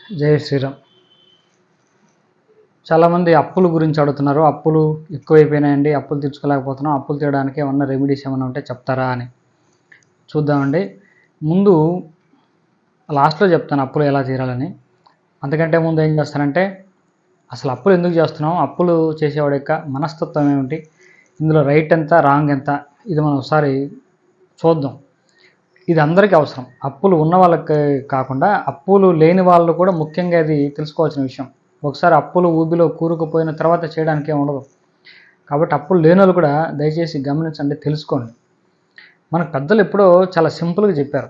జై శ్రీరామ్. చాలామంది అప్పుల గురించి అడుగుతున్నారు. అప్పులు ఎక్కువైపోయినాయండి, అప్పులు తీర్చుకోలేకపోతున్నాం, అప్పులు తీయడానికి ఏమన్నా రెమెడీస్ ఏమన్నా ఉంటే చెప్తారా అని చూద్దామండి. ముందు లాస్ట్లో చెప్తాను అప్పులు ఎలా తీరాలని. అంతకంటే ముందు ఏం చేస్తానంటే, అసలు అప్పులు ఎందుకు చేస్తున్నాం, అప్పులు చేసేవాడి యొక్క మనస్తత్వం ఏమిటి, ఇందులో రైట్ ఎంత రాంగ్ ఎంత, ఇది మనం ఒకసారి చూద్దాం. ఇది అందరికీ అవసరం. అప్పులు ఉన్న వాళ్ళకి కాకుండా అప్పులు లేని వాళ్ళు కూడా ముఖ్యంగా ఇది తెలుసుకోవాల్సిన విషయం. ఒకసారి అప్పులు ఊబిలో కూరుకుపోయిన తర్వాత చేయడానికి ఏమి ఉండదు. కాబట్టి అప్పులు లేని వాళ్ళు కూడా దయచేసి గమనించండి, తెలుసుకోండి. మన పెద్దలు ఎప్పుడో చాలా సింపుల్గా చెప్పారు,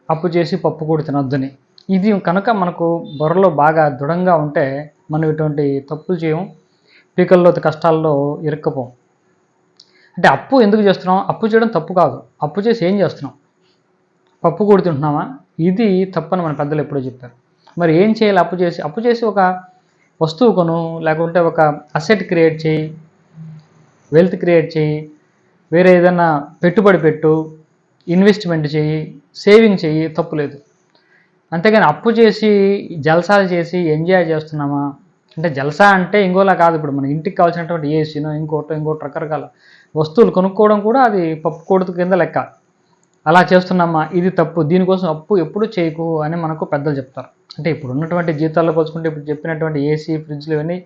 అప్పు చేసి పప్పు కూడా తినొద్దని. ఇది కనుక మనకు బుర్రలో బాగా దృఢంగా ఉంటే మనం ఇటువంటి తప్పులు చేయం, పీకల్లో కష్టాల్లో ఇరుక్కపోం. అంటే అప్పు ఎందుకు చేస్తున్నాం, అప్పు చేయడం తప్పు కాదు, అప్పు చేసి ఏం చేస్తున్నాం, పప్పు కూడా తింటున్నామా, ఇది తప్పని మన పెద్దలు ఎప్పుడో చెప్పారు. మరి ఏం చేయాలి, అప్పు చేసి ఒక వస్తువు కొను, లేకుంటే ఒక అసెట్ క్రియేట్ చేయి, వెల్త్ క్రియేట్ చేయి, వేరే ఏదైనా పెట్టుబడి పెట్టు, ఇన్వెస్ట్మెంట్ చేయి, సేవింగ్ చేయి, తప్పు లేదు. అంతేగాని అప్పు చేసి జల్సాలు చేసి ఎంజాయ్ చేస్తున్నామా అంటే, జల్సా అంటే ఇంకోలా కాదు. ఇప్పుడు మన ఇంటికి కావాల్సినటువంటి ఏసీనో ఇంకోటి రకరకాల వస్తువులు కొనుక్కోవడం కూడా అది పప్పు కొడుతు కింద లెక్క. అలా చేస్తున్నామా, ఇది తప్పు, దీనికోసం అప్పు ఎప్పుడు చేయకు అని మనకు పెద్దలు చెప్తారు. అంటే ఇప్పుడు ఉన్నటువంటి జీతాల్లో పోల్చుకుంటే ఇప్పుడు చెప్పినటువంటి ఏసీ, ఫ్రిడ్జ్లు ఇవన్నీ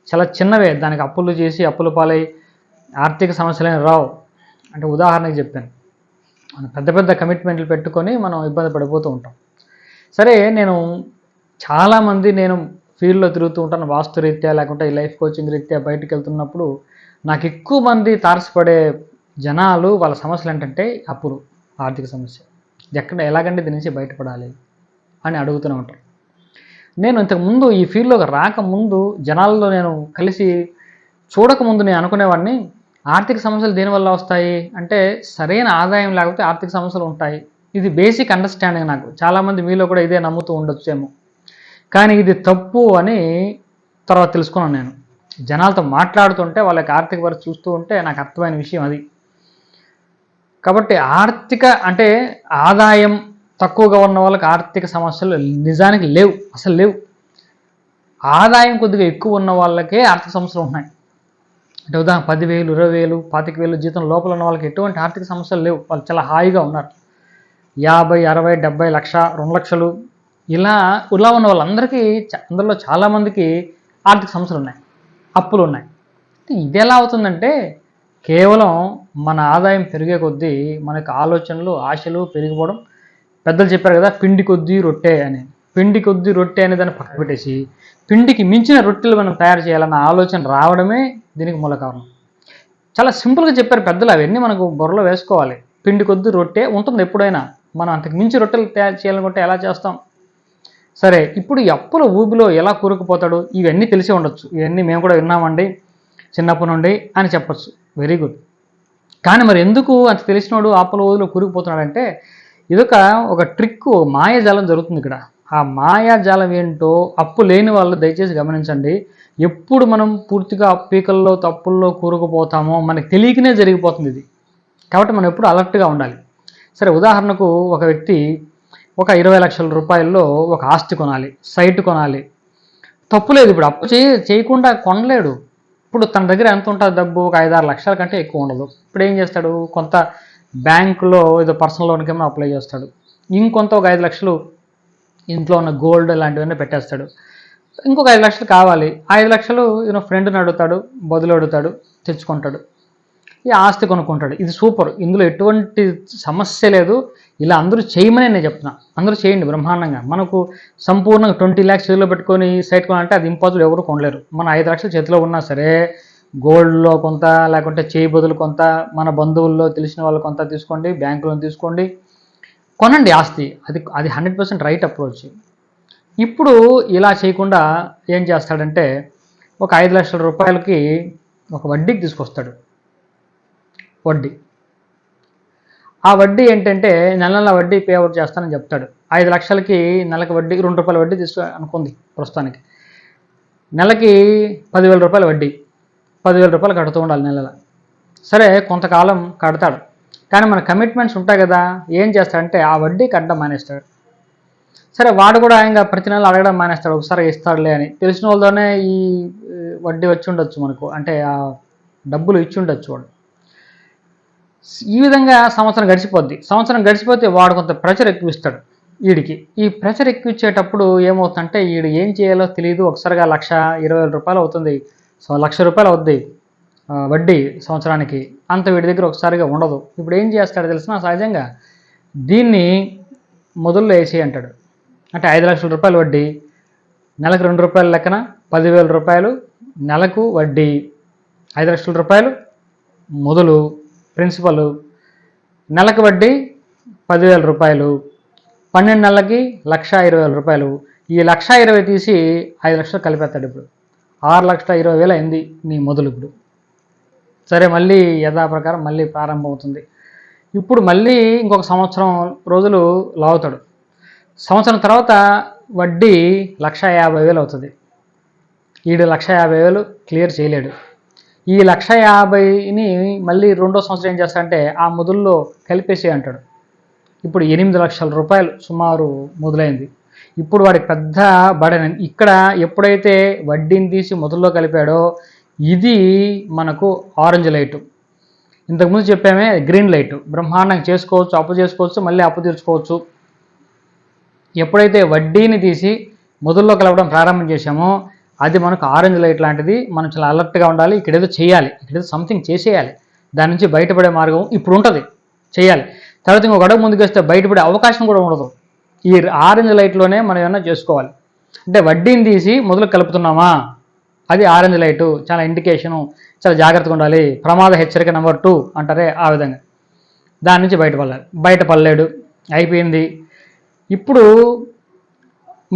చాలా చిన్నవే, దానికి అప్పులు చేసి అప్పుల పాలై ఆర్థిక సమస్యలేని రావు. అంటే ఉదాహరణకి చెప్పాను, మనం పెద్ద పెద్ద కమిట్మెంట్లు పెట్టుకొని మనం ఇబ్బంది పడిపోతూ ఉంటాం. సరే, నేను ఫీల్డ్లో తిరుగుతూ ఉంటాను, వాస్తు రీత్యా లేకుంటే ఈ లైఫ్ కోచింగ్ రీత్యా బయటకు వెళ్తున్నప్పుడు నాకు ఎక్కువ మంది తారసపడే జనాలు వాళ్ళ సమస్యలు ఏంటంటే అప్పులు, ఆర్థిక సమస్య. ఎలాగంటే దీని నుంచి బయటపడాలి అని అడుగుతూనే ఉంటారు. నేను ఇంతకుముందు ఈ ఫీల్డ్లోకి రాకముందు జనాల్లో నేను కలిసి చూడకముందు నేను అనుకునేవాడిని, ఆర్థిక సమస్యలు దేనివల్ల వస్తాయి అంటే సరైన ఆదాయం లేకపోతే ఆర్థిక సమస్యలు ఉంటాయి. ఇది బేసిక్ అండర్స్టాండింగ్ నాకు. చాలామంది మీలో కూడా ఇదే నమ్ముతూ ఉండొచ్చేమో, కానీ ఇది తప్పు అని తర్వాత తెలుసుకున్నాను. నేను జనాలతో మాట్లాడుతుంటే వాళ్ళకి ఆర్థిక పరిస్థితి చూస్తూ ఉంటే నాకు అర్థమైన విషయం అది. కాబట్టి అంటే ఆదాయం తక్కువగా ఉన్న వాళ్ళకి ఆర్థిక సమస్యలు నిజానికి లేవు, అసలు లేవు. ఆదాయం కొద్దిగా ఎక్కువ ఉన్న వాళ్ళకే ఆర్థిక సమస్యలు ఉన్నాయి. అంటే ఉదాహరణ 10,000, 20,000, 25,000 జీతం లోపల ఉన్న వాళ్ళకి ఎటువంటి ఆర్థిక సమస్యలు లేవు, వాళ్ళు చాలా హాయిగా ఉన్నారు. 50, 60, 70 లక్ష, 2 లక్షలు ఇలా ఉన్న వాళ్ళందరికీ, అందరిలో చాలామందికి ఆర్థిక సమస్యలు ఉన్నాయి, అప్పులు ఉన్నాయి. ఇది ఎలా అవుతుందంటే, కేవలం మన ఆదాయం పెరిగే కొద్దీ మనకు ఆలోచనలు, ఆశలు పెరిగిపోవడం. పెద్దలు చెప్పారు కదా, పిండి కొద్దీ రొట్టె అని. పిండి కొద్దీ రొట్టె అనే దాన్ని పక్కన పెట్టేసి పిండికి మించిన రొట్టెలు మనం తయారు చేయాలన్న ఆలోచన రావడమే దీనికి మూల కారణం. చాలా సింపుల్గా చెప్పారు పెద్దలు, అవన్నీ మనకు బుర్రలో వేసుకోవాలి. పిండి కొద్దీ రొట్టె ఉంటుంది ఎప్పుడైనా, మనం అంతకు మించి రొట్టెలు తయారు చేయాలనుకుంటే ఎలా చేస్తాం? సరే, ఇప్పుడు ఈ అప్పుల ఊబిలో ఎలా కూరుకుపోతాడు, ఇవన్నీ తెలిసి ఉండొచ్చు, ఇవన్నీ మేము కూడా విన్నామండి చిన్నప్పటి నుండి అని చెప్పచ్చు, వెరీ గుడ్. కానీ మరి ఎందుకు అంత తెలిసినోడు అప్పుల ఊబిలో కూరుకుపోతున్నాడంటే, ఇదొక ట్రిక్, మాయాజాలం జరుగుతుంది ఇక్కడ. ఆ మాయాజాలం ఏంటో అప్పు లేని వాళ్ళు దయచేసి గమనించండి. ఎప్పుడు మనం పూర్తిగా పీకల్లో తప్పుల్లో కూరుకుపోతామో మనకు తెలియకనే జరిగిపోతుంది ఇది. కాబట్టి మనం ఎప్పుడు అలర్ట్గా ఉండాలి. సరే, ఉదాహరణకు ఒక వ్యక్తి ఒక 20 లక్షల రూపాయల్లో ఒక ఆస్తి కొనాలి, సైట్ కొనాలి. తప్పు లేదు, ఇప్పుడు అప్పు చేయకుండా కొనలేడు. ఇప్పుడు తన దగ్గర ఎంత ఉంటుంది డబ్బు, ఒక 5-6 లక్షల కంటే ఎక్కువ ఉండదు. ఇప్పుడు ఏం చేస్తాడు, కొంత బ్యాంకులో ఏదో పర్సనల్ లోన్కి ఏమైనా అప్లై చేస్తాడు, ఇంకొంత ఒక 5 లక్షలు ఇంట్లో ఉన్న గోల్డ్ లాంటివన్నీ పెట్టేస్తాడు. ఇంకొక 5 లక్షలు కావాలి, 5 లక్షలు ఫ్రెండ్ని అడుగుతాడు, బదులు అడుగుతాడు, తెచ్చుకుంటాడు, ఈ ఆస్తి కొనుక్కుంటాడు. ఇది సూపర్, ఇందులో ఎటువంటి సమస్య లేదు. ఇలా అందరూ చేయమని నేను చెప్తున్నా, అందరూ చేయండి బ్రహ్మాండంగా. మనకు సంపూర్ణంగా 20 lakhs చేతిలో పెట్టుకొని సైట్ కొనాలంటే అది ఇంపాసిబుల్, ఎవరు కొనలేరు. మన 5 లక్షలు చేతిలో ఉన్నా సరే గోల్డ్లో కొంత, లేకుంటే చేయి బదులు కొంత, మన బంధువుల్లో తెలిసిన వాళ్ళు కొంత తీసుకోండి, బ్యాంకులో తీసుకోండి, కొనండి ఆస్తి. అది 100% రైట్ అప్రోచ్. ఇప్పుడు ఇలా చేయకుండా ఏం చేస్తాడంటే, ఒక 5 లక్షల రూపాయలకి ఒక వడ్డీకి తీసుకొస్తాడు. వడ్డీ, ఆ వడ్డీ ఏంటంటే నెల వడ్డీ పే అవుట్ చేస్తానని చెప్తాడు. 5 లక్షలకి నెలకు వడ్డీ ₹2 వడ్డీ తీసుకో అనుకుంది ప్రస్తుతానికి. నెలకి 10,000 రూపాయల వడ్డీ, 10,000 రూపాయలు కడుతూ ఉండాలి నెలల. సరే, కొంతకాలం కడతాడు. కానీ మన కమిట్మెంట్స్ ఉంటాయి కదా, ఏం చేస్తాడంటే ఆ వడ్డీ కట్టడం మానేస్తాడు. సరే వాడు కూడా ఇంకా ప్రతి నెల అడగడం మానేస్తాడు, ఒకసారి ఇస్తాడులే అని. తెలిసిన వాళ్ళతోనే ఈ వడ్డీ వచ్చి ఉండొచ్చు మనకు, అంటే ఆ డబ్బులు ఇచ్చి ఉండొచ్చు వాడు. ఈ విధంగా సంవత్సరం గడిచిపోద్ది. సంవత్సరం గడిచిపోతే వాడు కొంత ప్రెషర్ ఎక్కువ ఇస్తాడు వీడికి. ఈ ప్రెషర్ ఎక్కువ ఇచ్చేటప్పుడు ఏమవుతుందంటే వీడు ఏం చేయాలో తెలియదు. ఒకసారిగా 1,20,000 అవుతుంది. సో 1,00,000 రూపాయలు అవుద్ది వడ్డీ సంవత్సరానికి. అంత వీడి దగ్గర ఒకసారిగా ఉండదు. ఇప్పుడు ఏం చేస్తాడో తెలిసిన సహజంగా దీన్ని మొదల్లో వేసి అంటాడు. అంటే 5,00,000 రూపాయలు వడ్డీ, నెలకు ₹2 లెక్కన 10,000 రూపాయలు నెలకు వడ్డీ, 5,00,000 రూపాయలు మొదలు ప్రిన్సిపల్, నెలకు వడ్డీ 10,000 రూపాయలు, 12 నెలలకి 1,20,000 రూపాయలు. ఈ 1,20,000 తీసి 5,00,000 కలిపేస్తాడు. ఇప్పుడు 6,20,000 అయింది నీ మొదలు. ఇప్పుడు సరే మళ్ళీ యథాప్రకారం మళ్ళీ ప్రారంభం అవుతుంది. ఇప్పుడు మళ్ళీ ఇంకొక సంవత్సరం రోజులు లాగుతాడు. సంవత్సరం తర్వాత వడ్డీ 1,50,000 అవుతుంది. వీడు 1,50,000 క్లియర్ చేయలేడు. ఈ 1,50,000ని మళ్ళీ రెండో సంవత్సరం ఏం చేస్తాడంటే ఆ మొదల్లో కలిపేసి అంటాడు. ఇప్పుడు 8,00,000 రూపాయలు సుమారు మొదలైంది. ఇప్పుడు వాడికి పెద్ద బడన్. ఇక్కడ ఎప్పుడైతే వడ్డీని తీసి మొదల్లో కలిపాడో ఇది మనకు ఆరెంజ్ లైటు. ఇంతకుముందు చెప్పామే గ్రీన్ లైటు. బ్రహ్మాండంగా చేసుకోవచ్చు, అప్పు చేసుకోవచ్చు, మళ్ళీ అప్పు తీర్చుకోవచ్చు. ఎప్పుడైతే వడ్డీని తీసి మొదల్లో కలపడం ప్రారంభం చేశామో అది మనకు ఆరెంజ్ లైట్ లాంటిది. మనం చాలా అలర్ట్గా ఉండాలి. ఇక్కడేదో చేయాలి, ఇక్కడేదో సంథింగ్ చేసేయాలి. దాని నుంచి బయటపడే మార్గం ఇప్పుడు ఉంటుంది, చేయాలి. తర్వాత ఇంకొక అడుగు ముందుకు వస్తే బయటపడే అవకాశం కూడా ఉండదు. ఈ ఆరెంజ్ లైట్లోనే మనం ఏమన్నా చేసుకోవాలి. అంటే వడ్డీని తీసి మొదలు కలుపుతున్నామా, అది ఆరెంజ్ లైటు, చాలా ఇండికేషను, చాలా జాగ్రత్తగా ఉండాలి, ప్రమాద హెచ్చరిక నెంబర్ 2 అంటారే ఆ విధంగా. దాని నుంచి బయటపడలేడు, అయిపోయింది. ఇప్పుడు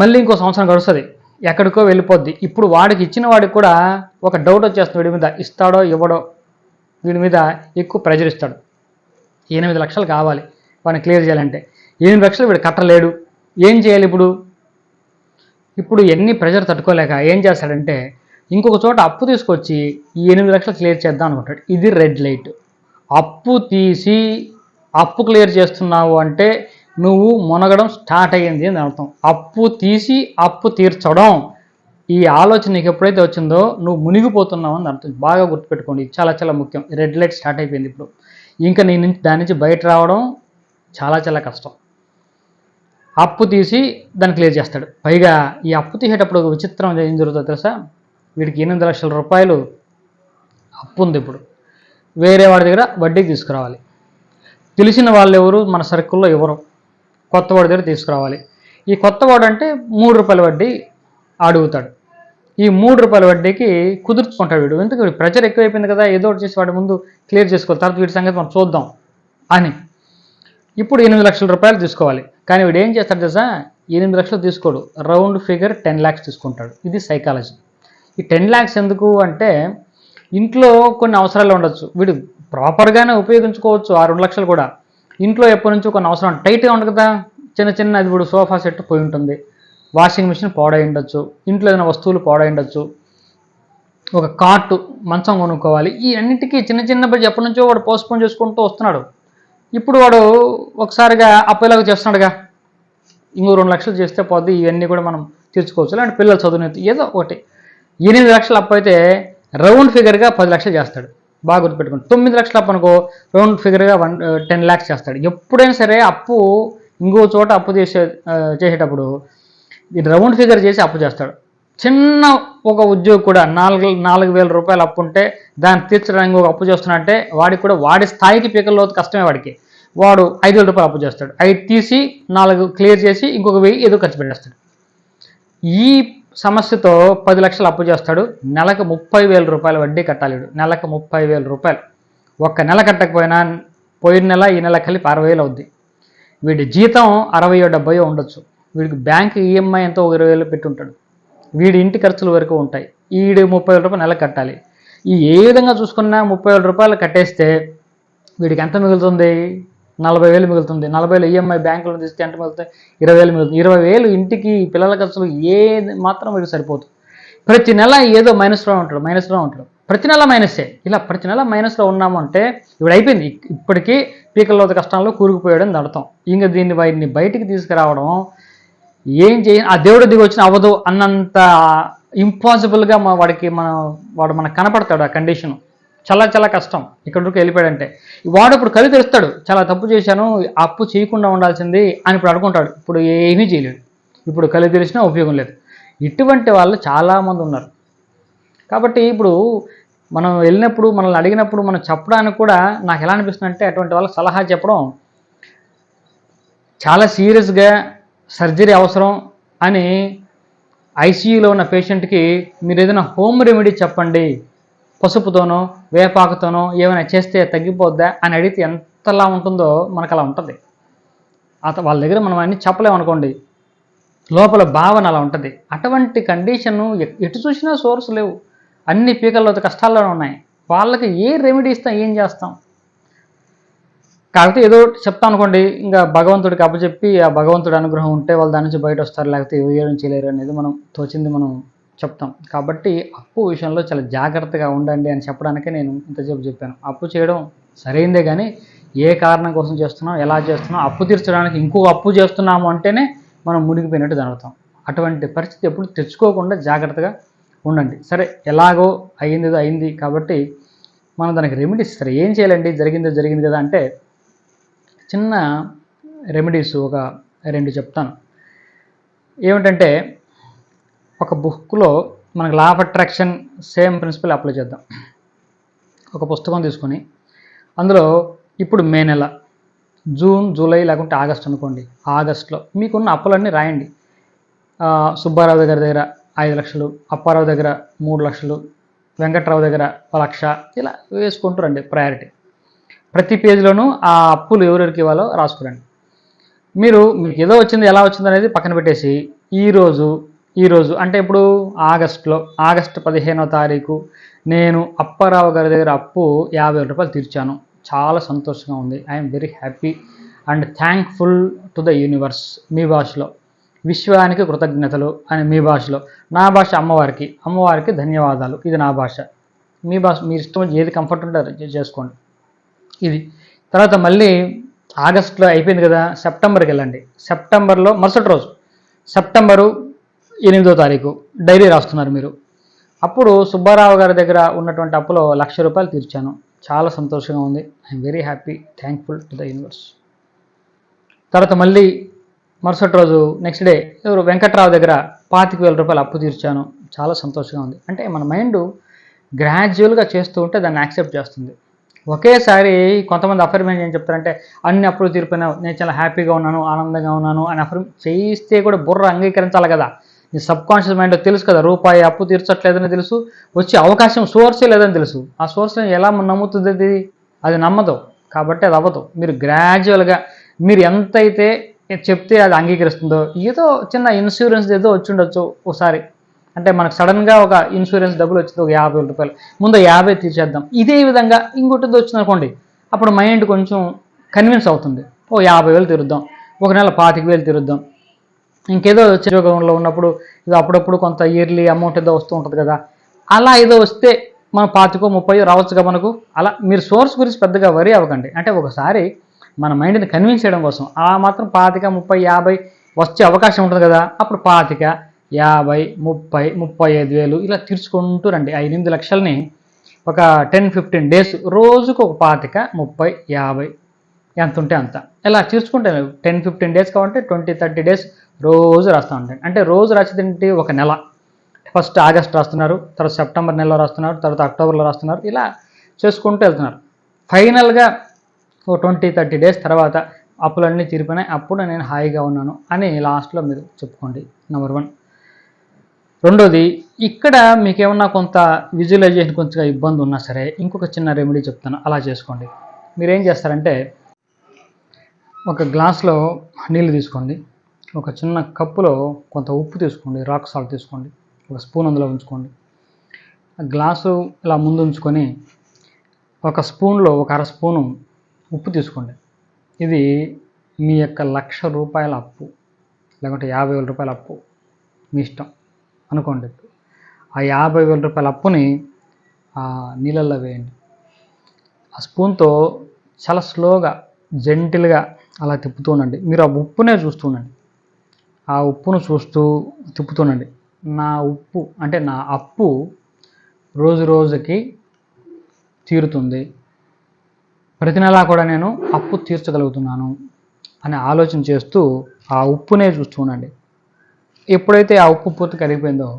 మళ్ళీ ఇంకో సంవత్సరం గడుస్తుంది, ఎక్కడికో వెళ్ళిపోద్ది. ఇప్పుడు వాడికి ఇచ్చిన వాడికి కూడా ఒక డౌట్ వచ్చేస్తుంది. వీడి మీద ఇస్తాడో ఇవ్వడో, వీడి మీద ఎక్కువ ప్రెజర్ ఇస్తాడు. 8 లక్షలు కావాలి వాడిని క్లియర్ చేయాలంటే. 8 లక్షలు వీడు కట్టలేడు. ఏం చేయాలి ఇప్పుడు? ఇప్పుడు ఎన్ని ప్రెజర్ తట్టుకోలేక ఏం చేస్తాడంటే ఇంకొక చోట అప్పు తీసుకొచ్చి ఈ 8 లక్షలు క్లియర్ చేద్దాం అనుకుంటాడు. ఇది రెడ్ లైట్. అప్పు తీసి అప్పు క్లియర్ చేస్తున్నావు అంటే నువ్వు మునగడం స్టార్ట్ అయ్యింది అని అర్థం. అప్పు తీసి అప్పు తీర్చడం, ఈ ఆలోచన నీకు ఎప్పుడైతే వచ్చిందో నువ్వు మునిగిపోతున్నావు అని అర్థం. బాగా గుర్తుపెట్టుకోండి, చాలా చాలా ముఖ్యం. రెడ్ లైట్ స్టార్ట్ అయిపోయింది ఇప్పుడు. ఇంకా నీ నుంచి దాని నుంచి బయట రావడం చాలా చాలా కష్టం. అప్పు తీసి దాన్ని క్లియర్ చేస్తాడు. పైగా ఈ అప్పు తీసేటప్పుడు ఒక విచిత్రం ఏం జరుగుతుందో తెలుసా? వీడికి 8 లక్షల రూపాయలు అప్పు ఉంది. ఇప్పుడు వేరే వాడి దగ్గర వడ్డీకి తీసుకురావాలి. తెలిసిన వాళ్ళు ఎవరు మన సర్కిల్లో ఎవరు, కొత్త వాడి దగ్గర తీసుకురావాలి. ఈ కొత్త వాడు అంటే ₹3 వడ్డీ అడుగుతాడు. ఈ ₹3 వడ్డీకి కుదుర్చుకుంటాడు వీడు. ఎందుకు? వీడు ప్రెజర్ ఎక్కువైపోయింది కదా, ఏదో ఒకటి చేసి వాడి ముందు క్లియర్ చేసుకోవాలి, తర్వాత వీడి సంగతి మనం చూద్దాం అని. ఇప్పుడు 8 లక్షల రూపాయలు తీసుకోవాలి. కానీ వీడు ఏం చేస్తాడు తెలుసా? 8 లక్షలు తీసుకోడు, రౌండ్ ఫిగర్ 10 lakhs తీసుకుంటాడు. ఇది సైకాలజీ. ఈ 10 lakhs ఎందుకు అంటే ఇంట్లో కొన్ని అవసరాలు ఉండొచ్చు, వీడు ప్రాపర్గానే ఉపయోగించుకోవచ్చు. ఆ 2 లక్షలు కూడా ఇంట్లో ఎప్పటి నుంచో కొన్ని అవసరం టైట్గా ఉండదు కదా, చిన్న చిన్న అది ఇప్పుడు సోఫా సెట్ పోయి ఉంటుంది, వాషింగ్ మిషన్ పాడై ఉండొచ్చు, ఇంట్లో ఏదైనా వస్తువులు పాడై ఉండొచ్చు, ఒక కార్టు మంచం కొనుక్కోవాలి. ఈ అన్నిటికీ చిన్న చిన్న బడ్జెట్ ఎప్పటి నుంచో వాడు పోస్ట్పోన్ చేసుకుంటూ వస్తున్నాడు. ఇప్పుడు వాడు ఒకసారిగా అప్పేలాగా చేస్తున్నాడుగా, ఇంకో 2 లక్షలు చేస్తే పోద్ది, ఇవన్నీ కూడా మనం తీర్చుకోవచ్చు. అంటే పిల్లలు చదువునే ఏదో ఒకటి. 8 లక్షలు అప్పు అయితే రౌండ్ ఫిగర్గా 10 లక్షలు చేస్తాడు. బాగా గుర్తుపెట్టుకోండి. 9 లక్షలు అప్పు అనుకో, రౌండ్ ఫిగర్గా 10 lakhs చేస్తాడు. ఎప్పుడైనా సరే అప్పు ఇంకో చోట అప్పు చేసేటప్పుడు ఇది రౌండ్ ఫిగర్ చేసి అప్పు చేస్తాడు. చిన్న ఒక ఉద్యోగి కూడా 4,000 రూపాయలు అప్పు ఉంటే దాన్ని తీర్చడానికి ఒక అప్పు చేస్తున్నట్టే వాడికి కూడా వాడి స్థాయికి పీకల్లో కష్టమే వాడికి. వాడు 5,000 రూపాయలు అప్పు చేస్తాడు. 5 తీసి 4 క్లియర్ చేసి ఇంకొక 1,000 ఏదో ఖర్చు పెట్టేస్తాడు. ఈ సమస్యతో 10 లక్షలు అప్పు చేస్తాడు. నెలకు 30,000 రూపాయల వడ్డీ కట్టాలి. నెలకు 30,000 రూపాయలు. ఒక్క నెల కట్టకపోయినా పోయిన నెల ఈ నెల కలిపి 60,000 అవుద్ది. వీడి జీతం 60-70 ఉండొచ్చు. వీడికి బ్యాంక్ ఈఎంఐ ఎంతో 20,000 పెట్టి ఉంటాడు. వీడి ఇంటి ఖర్చుల వరకు ఉంటాయి. వీడి 30,000 రూపాయలు నెలకు కట్టాలి. ఈ ఏ విధంగా చూసుకున్నా 30,000 రూపాయలు కట్టేస్తే వీడికి ఎంత మిగులుతుంది? 40,000 మిగులుతుంది. 40,000 ఈఎంఐ బ్యాంకులో తీస్తే ఎంత మిగులుతాయి? 20,000 మిగులుతుంది. 20,000 ఇంటికి పిల్లల ఖర్చులు ఏది మాత్రం వీడికి సరిపోతుంది. ప్రతి నెల ఏదో మైనస్లో ఉంటాడు. ప్రతి నెల మైనస్సే. ఇలా ప్రతి నెల మైనస్లో ఉన్నాము అంటే ఇప్పుడు అయిపోయింది. ఇప్పటికీ పీకల్లో కష్టాల్లో కూరుకుపోయాడని అర్థం. ఇంకా వాడిని బయటికి తీసుకురావడం ఏం చేయ ఆ దేవుడు దిగి వచ్చిన అవ్వదు అన్నంత ఇంపాసిబుల్గా వాడు మనకు కనపడతాడు. ఆ కండిషన్ చాలా చాలా కష్టం. ఇక్కడ వరకు వెళ్ళిపోయాడంటే వాడు ఇప్పుడు కళ్ళు తెరుస్తాడు, చాలా తప్పు చేశాను, అప్పు చేయకుండా ఉండాల్సింది అని ఇప్పుడు అనుకుంటాడు. ఇప్పుడు ఏమీ చేయలేడు. ఇప్పుడు కళ్ళు తెరిచినా ఉపయోగం లేదు. ఇటువంటి వాళ్ళు చాలామంది ఉన్నారు. కాబట్టి ఇప్పుడు మనం వెళ్ళినప్పుడు, మనల్ని అడిగినప్పుడు మనం చెప్పడానికి కూడా నాకు ఎలా అనిపిస్తుంది అంటే, అటువంటి వాళ్ళకి సలహా చెప్పడం చాలా సీరియస్గా సర్జరీ అవసరం అని ఐసీయూలో ఉన్న పేషెంట్కి మీరు ఏదైనా హోమ్ రెమెడీ చెప్పండి, పసుపుతోనో వేపాకుతోనో ఏమైనా చేస్తే తగ్గిపోద్దా అని అడిగితే ఎంతలా ఉంటుందో మనకు అలా ఉంటుంది. వాళ్ళ దగ్గర మనం అన్నీ చెప్పలేమనుకోండి, లోపల భావన అలా ఉంటుంది. అటువంటి కండిషను ఎటు చూసినా సోర్స్ లేవు, అన్ని పీకల్లో కష్టాల్లోనే ఉన్నాయి. వాళ్ళకి ఏ రెమెడీ ఇస్తాం, ఏం చేస్తాం? కాకపోతే ఏదో చెప్తాం అనుకోండి, ఇంకా భగవంతుడికి అప్పచెప్పి ఆ భగవంతుడి అనుగ్రహం ఉంటే వాళ్ళు దాని నుంచి బయట వస్తారు, లేకపోతే ఏం చేయలేరు అనేది మనం తోచింది మనం చెప్తాం. కాబట్టి అప్పు విషయంలో చాలా జాగ్రత్తగా ఉండండి అని చెప్పడానికే నేను ఇంతసేపు చెప్పాను. అప్పు చేయడం సరైందే, కానీ ఏ కారణం కోసం చేస్తున్నాం, ఎలా చేస్తున్నాం, అప్పు తీర్చడానికి ఇంకో అప్పు చేస్తున్నాము అంటేనే మనం మునిగిపోయినట్టు జరుగుతాం. అటువంటి పరిస్థితి ఎప్పుడు తెచ్చుకోకుండా జాగ్రత్తగా ఉండండి. సరే, ఎలాగో అయింది కాబట్టి మనం దానికి రెమెడీస్ సరే ఏం చేయాలండి, జరిగింది కదా అంటే చిన్న రెమెడీస్ ఒక 2 చెప్తాను. ఏమిటంటే, ఒక బుక్లో మనకు law of attraction same principle apply చేద్దాం. ఒక పుస్తకం తీసుకొని అందులో ఇప్పుడు మే నెల, జూన్, జూలై లేకుంటే ఆగస్ట్ అనుకోండి, ఆగస్ట్లో మీకున్న అప్పులన్నీ రాయండి. సుబ్బారావు దగ్గర 5 లక్షలు, అప్పారావు దగ్గర 3 లక్షలు, వెంకట్రావు దగ్గర 1 లక్ష, ఇలా వేసుకుంటూ రండి ప్రయారిటీ. ప్రతి పేజీలోనూ ఆ అప్పులు ఎవరెవరికి ఇవ్వాలో రాసుకురండి. మీకు ఏదో వచ్చింది, ఎలా వచ్చింది అనేది పక్కన పెట్టేసి ఈరోజు అంటే ఇప్పుడు ఆగస్టు 15వ తారీఖు నేను అప్పారావు గారి దగ్గర అప్పు 50,000 రూపాయలు తీర్చాను. చాలా సంతోషంగా ఉంది. I'm very happy and thankful to the universe. మీ భాషలో విశ్వానికి కృతజ్ఞతలు అని మీ భాషలో, నా భాష అమ్మవారికి ధన్యవాదాలు, ఇది నా భాష. మీ భాష మీరు ఇష్టం ఏది కంఫర్ట్ ఉంటే అది చేసుకోండి. ఇది తర్వాత మళ్ళీ ఆగస్టులో అయిపోయింది కదా, సెప్టెంబర్కి వెళ్ళండి. సెప్టెంబర్లో మరుసటి రోజు సెప్టెంబరు 8వ తారీఖు డైరీ రాస్తున్నారు మీరు. అప్పుడు సుబ్బారావు గారి దగ్గర ఉన్నటువంటి అప్పులో 1,00,000 రూపాయలు తీర్చాను, చాలా సంతోషంగా ఉంది, I'm very happy thankful to the universe. తర్వాత మళ్ళీ మరుసటి రోజు నెక్స్ట్ డే వెంకట్రావు దగ్గర 25,000 రూపాయలు అప్పు తీర్చాను, చాలా సంతోషంగా ఉంది. అంటే మన మైండ్ గ్రాడ్యువల్గా చేస్తూ ఉంటే దాన్ని యాక్సెప్ట్ చేస్తుంది. ఒకేసారి కొంతమంది అఫర్మేషన్ ఏం చెప్తారంటే, అన్ని అప్పులు తీరిపోయినా నేను చాలా హ్యాపీగా ఉన్నాను, ఆనందంగా ఉన్నాను అని చేయిస్తే కూడా బుర్ర అంగీకరించాలి కదా. నీ సబ్కాన్షియస్ మైండ్ తెలుసు కదా, రూపాయి అప్పు తీర్చట్లేదని తెలుసు, వచ్చే అవకాశం సోర్సే లేదని తెలుసు. ఆ సోర్స్ని ఎలా నమ్ముతుంది? అది నమ్మదు, కాబట్టి అది అవ్వదు. మీరు గ్రాడ్యువల్గా మీరు ఎంతైతే చెప్తే అది అంగీకరిస్తుందో, ఏదో చిన్న ఇన్సూరెన్స్ ఏదో వచ్చి ఉండొచ్చు ఒకసారి, అంటే మనకు సడన్గా ఒక ఇన్సూరెన్స్ డబ్బులు వచ్చింది, ఒక 50,000 రూపాయలు, ముందు 50 తీర్చేద్దాం. ఇదే విధంగా ఇంకోటి వచ్చింది అనుకోండి, అప్పుడు మైండ్ కొంచెం కన్విన్స్ అవుతుంది, ఓ 50,000 తీరుద్దాం, ఒక నెల 25,000 తీరుద్దాం. ఇంకేదో ఉద్యోగంలో ఉన్నప్పుడు ఇది అప్పుడప్పుడు కొంత ఇయర్లీ అమౌంట్ ఏదో వస్తూ ఉంటుంది కదా, అలా ఏదో వస్తే మనం 25,000 30,000 రావచ్చుగా మనకు. అలా మీరు సోర్స్ గురించి పెద్దగా వరీ అవ్వకండి. అంటే ఒకసారి మన మైండ్ని కన్విన్స్ చేయడం కోసం ఆ మాత్రం 25,000 30,000 50 వచ్చే అవకాశం ఉంటుంది కదా, అప్పుడు 25,000 50 30 35,000 ఇలా తీర్చుకుంటూ రండి. 8 లక్షల్ని ఒక 10-15 డేస్, రోజుకు ఒక 25 30 50 ఎంత ఉంటే అంత ఇలా తీర్చుకుంటే 10-15 డేస్ కావాలంటే 20-30 డేస్ రోజు రాస్తూ ఉంటాను. అంటే రోజు రాసేదేంటి, ఒక నెల. ఫస్ట్ ఆగస్ట్ రాస్తున్నారు, తర్వాత సెప్టెంబర్ నెలలో రాస్తున్నారు, తర్వాత అక్టోబర్లో రాస్తున్నారు, ఇలా చేసుకుంటూ వెళ్తున్నారు. ఫైనల్గా ఓ 20-30 డేస్ తర్వాత అప్పులన్నీ తీరిపోయినాయి, అప్పుడు నేను హాయిగా ఉన్నాను అని లాస్ట్లో మీరు చెప్పుకోండి. నెంబర్ 1. రెండోది, ఇక్కడ మీకేమన్నా కొంత విజువలైజేషన్ కొంచెం ఇబ్బంది ఉన్నా సరే ఇంకొక చిన్న రెమెడీ చెప్తాను, అలా చేసుకోండి. మీరేం చేస్తారంటే, ఒక గ్లాస్లో నీళ్ళు తీసుకోండి, ఒక చిన్న కప్పులో కొంత ఉప్పు తీసుకోండి, రాక్ సాల్ట్ తీసుకోండి, ఒక స్పూన్ అందులో ఉంచుకోండి. ఆ గ్లాసు ఇలా ముందు ఉంచుకొని ఒక స్పూన్లో ఒక 1/2 స్పూను ఉప్పు తీసుకోండి. ఇది మీ యొక్క 1,00,000 రూపాయల అప్పు, లేకుంటే 50,000 రూపాయల అప్పు, మీ ఇష్టం అనుకోండి. ఆ 50,000 రూపాయల అప్పుని ఆ నీళ్ళల్లో వేయండి. ఆ స్పూన్తో చాలా స్లోగా జెంటిల్గా అలా తిప్పుతూ ఉండండి. మీరు ఆ ఉప్పునే చూస్తూ ఉండండి. ఆ ఉప్పును చూస్తూ తిప్పుతూనండి. నా ఉప్పు అంటే నా అప్పు రోజు రోజుకి తీరుతుంది, ప్రతి నెలా కూడా నేను అప్పు తీర్చగలుగుతున్నాను అని ఆలోచన చేస్తూ ఆ ఉప్పునే చూస్తూ ఉండండి. ఎప్పుడైతే ఆ ఉప్పు పూర్తి కరిగిపోయిందో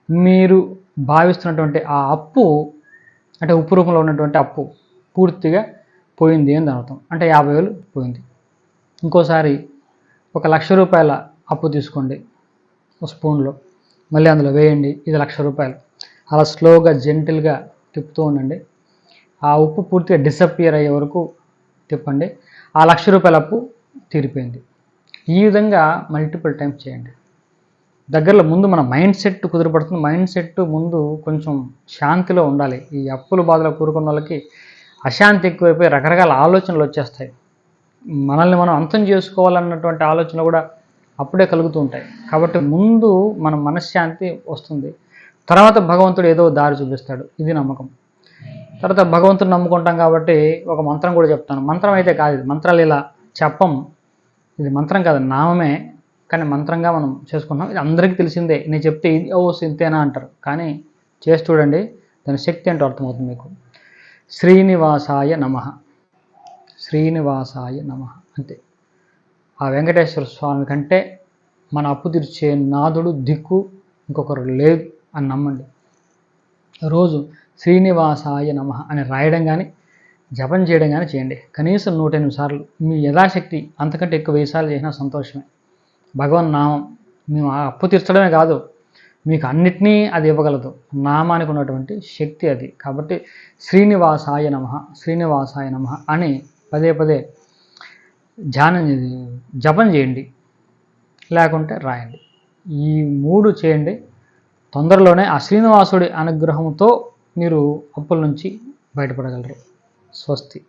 మీరు భావిస్తున్నటువంటి ఆ అప్పు అంటే ఉప్పు రూపంలో ఉన్నటువంటి అప్పు పూర్తిగా పోయింది అని అర్థం. అంటే 50,000 పోయింది. ఇంకోసారి ఒక ₹1,00,000 అప్పు తీసుకోండి, ఒక స్పూన్లో మళ్ళీ అందులో వేయండి, ఇది ₹1,00,000. అలా స్లోగా జెంటిల్గా తిప్పుతూ ఉండండి. ఆ ఉప్పు పూర్తిగా డిసప్పియర్ అయ్యే వరకు తిప్పండి. ఆ ₹1,00,000 అప్పు తీరిపోయింది. ఈ విధంగా మల్టిపుల్ టైమ్స్ చేయండి. దగ్గరలో ముందు మన మైండ్ సెట్ కుదిరిపడుతుంది. మైండ్ సెట్ ముందు కొంచెం శాంతిలో ఉండాలి. ఈ అప్పుల బాధలో కూరుకున్న వాళ్ళకి అశాంతి ఎక్కువైపోయి రకరకాల ఆలోచనలు వచ్చేస్తాయి. మనల్ని మనం అంతం చేసుకోవాలన్నటువంటి ఆలోచనలు కూడా అప్పుడే కలుగుతూ ఉంటాయి. కాబట్టి ముందు మన మనశ్శాంతి వస్తుంది, తర్వాత భగవంతుడు ఏదో దారి చూపిస్తాడు. ఇది నమ్మకం. తర్వాత భగవంతుడు నమ్ముకుంటాం కాబట్టి ఒక మంత్రం కూడా చెప్తాను. మంత్రం అయితే కాదు, ఇది మంత్రాలు ఇలా చెప్పం, ఇది మంత్రం కాదు, నామమే, కానీ మంత్రంగా మనం చేసుకుంటాం. ఇది అందరికీ తెలిసిందే. నేను చెప్తే ఇది ఓ సింతేనా అంటారు, కానీ చేసి చూడండి, దాని శక్తి ఏంటో అర్థమవుతుంది మీకు. శ్రీనివాసాయ నమః, శ్రీనివాసాయ నమః అంతే. ఆ వెంకటేశ్వర స్వామి కంటే మన అప్పు తీర్చే నాథుడు దిక్కు ఇంకొకరు లేదు అని నమ్మండి. రోజు శ్రీనివాసాయ నమః అని రాయడం కానీ జపం చేయడం కానీ చేయండి. కనీసం 108 సార్లు, మీ యథాశక్తి. అంతకంటే ఎక్కువ 1000 సార్లు చేసినా సంతోషమే. భగవన్ నామం మేము అప్పు తీర్చడమే కాదు, మీకు అన్నిటినీ అది ఇవ్వగలదు. నామానికి ఉన్నటువంటి శక్తి అది. కాబట్టి శ్రీనివాసాయ నమః, శ్రీనివాసాయ నమః అని పదే పదే జపం చేయండి, లేకుంటే రాయండి. ఈ 3 చేయండి. తొందరలోనే ఆ శ్రీనివాసుడి అనుగ్రహంతో మీరు అప్పుల నుంచి బయటపడగలరు. స్వస్తి.